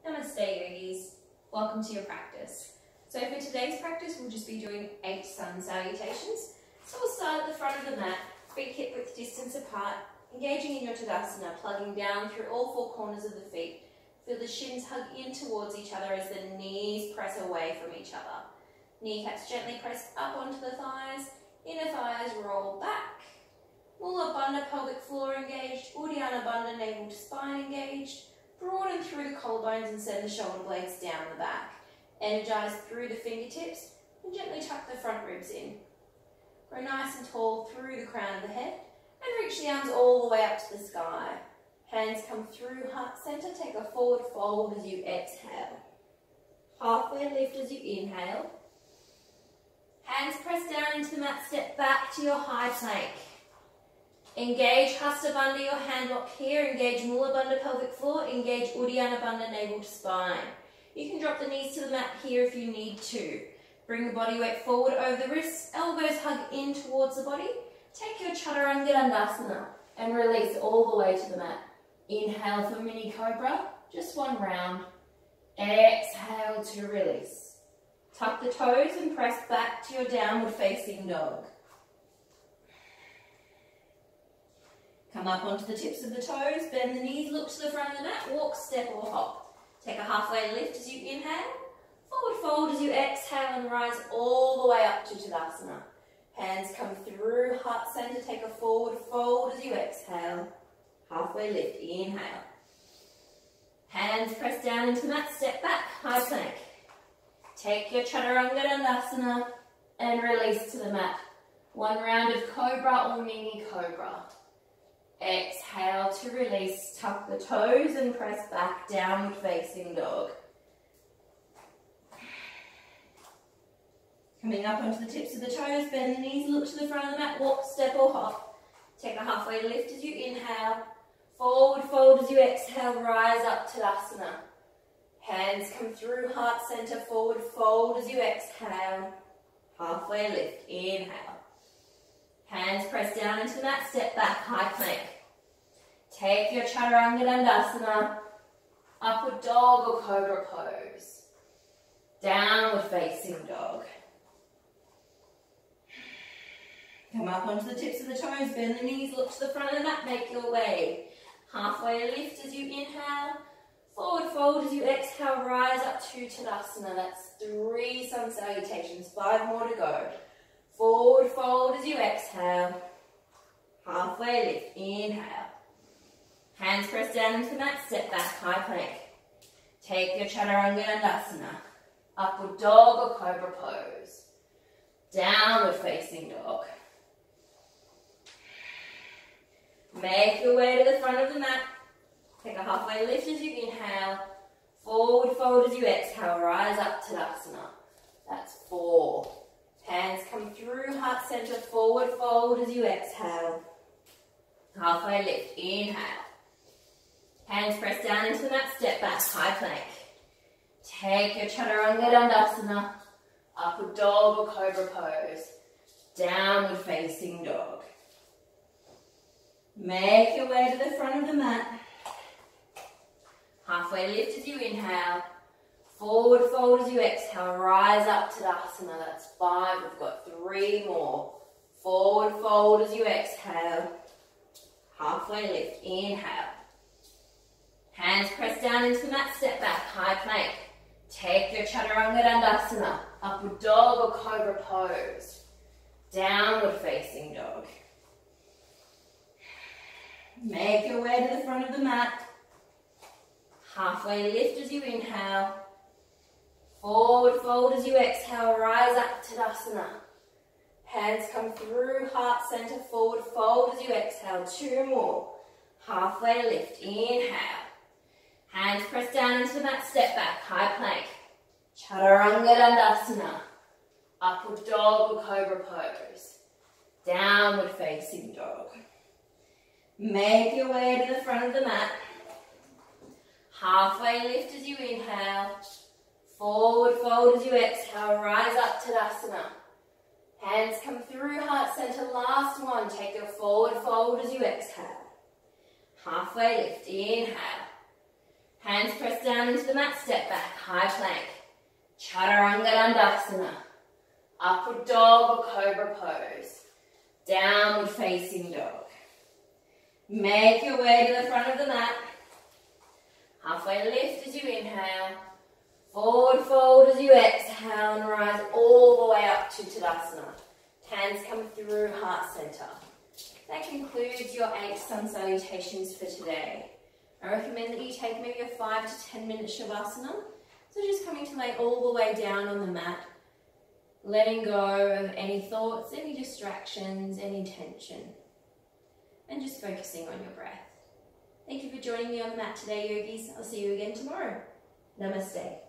Namaste yogis, welcome to your practice. So for today's practice we'll just be doing 8 sun salutations. So we'll start at the front of the mat, feet hip width distance apart, engaging in your Tadasana, plugging down through all 4 corners of the feet. Feel the shins hug in towards each other as the knees press away from each other. Kneecaps gently press up onto the thighs, inner thighs roll back. Mula Bandha pelvic floor engaged, Uddiyana Bandha navel to spine engaged. Broaden through the collarbones and send the shoulder blades down the back. Energize through the fingertips and gently tuck the front ribs in. Grow nice and tall through the crown of the head and reach the arms all the way up to the sky. Hands come through heart center, take a forward fold as you exhale. Halfway lift as you inhale. Hands press down into the mat, step back to your high plank. Engage Hasta Bandha, your hand lock here. Engage Mula Bandha pelvic floor. Engage Uddiyana Bandha navel to spine. You can drop the knees to the mat here if you need to. Bring the body weight forward over the wrists. Elbows hug in towards the body. Take your Chaturanga Dandasana and release all the way to the mat. Inhale for mini cobra. Just 1 round. Exhale to release. Tuck the toes and press back to your downward facing dog. Come up onto the tips of the toes, bend the knees, look to the front of the mat, walk, step or hop. Take a halfway lift as you inhale, forward fold as you exhale and rise all the way up to Tadasana. Hands come through heart center, take a forward fold as you exhale, halfway lift, inhale. Hands press down into the mat, step back, high plank. Take your Chaturanga Dandasana and release to the mat. 1 round of cobra or mini cobra. Exhale to release, tuck the toes and press back, downward facing dog. Coming up onto the tips of the toes, bend the knees, look to the front of the mat, walk, step or hop. Take a halfway lift as you inhale, forward fold as you exhale, rise up to Tadasana. Hands come through heart center, forward fold as you exhale, halfway lift, inhale. Hands press down into the mat, step back, high plank. Take your Chaturanga Dandasana, upward dog or cobra pose. Downward facing dog. Come up onto the tips of the toes, bend the knees, look to the front of the mat, make your way. Halfway lift as you inhale, forward fold as you exhale, rise up to Tadasana. That's 3 sun salutations, 5 more to go. Forward fold as you exhale, halfway lift, inhale. Hands press down into the mat, step back, high plank. Take your Chaturanga Dandasana, upward dog or cobra pose. Downward facing dog. Make your way to the front of the mat. Take a halfway lift as you inhale, forward fold as you exhale, rise up to Tadasana. That's 4. Hands come through heart center, forward fold as you exhale. Halfway lift, inhale. Hands press down into the mat, step back, high plank. Take your Chaturanga Dandasana, upward dog or cobra pose. Downward facing dog. Make your way to the front of the mat. Halfway lift as you inhale. Forward fold as you exhale, rise up to Tadasana. That's 5, we've got 3 more. Forward fold as you exhale, halfway lift, inhale. Hands press down into the mat, step back, high plank. Take your Chaturanga Dandasana, upward dog or cobra pose. Downward facing dog. Make your way to the front of the mat. Halfway lift as you inhale. Forward fold as you exhale, rise up to Tadasana. Hands come through heart center, forward fold as you exhale, 2 more. Halfway lift, inhale. Hands press down into the mat, step back, high plank. Chaturanga Dandasana, upward dog or cobra pose. Downward facing dog. Make your way to the front of the mat. Halfway lift as you inhale. Forward fold as you exhale, rise up to Tadasana. Hands come through heart center, last one. Take your forward fold as you exhale. Halfway lift, inhale. Hands pressed down into the mat, step back, high plank. Chaturanga Dandasana. Upward dog or cobra pose. Downward facing dog. Make your way to the front of the mat. Halfway lift as you inhale. Forward fold as you exhale and rise all the way up to Tadasana. Hands come through heart center. That concludes your 8 sun salutations for today. I recommend that you take maybe a 5 to 10 minute Shavasana. So just coming to lay all the way down on the mat, letting go of any thoughts, any distractions, any tension, and just focusing on your breath. Thank you for joining me on the mat today, yogis. I'll see you again tomorrow. Namaste.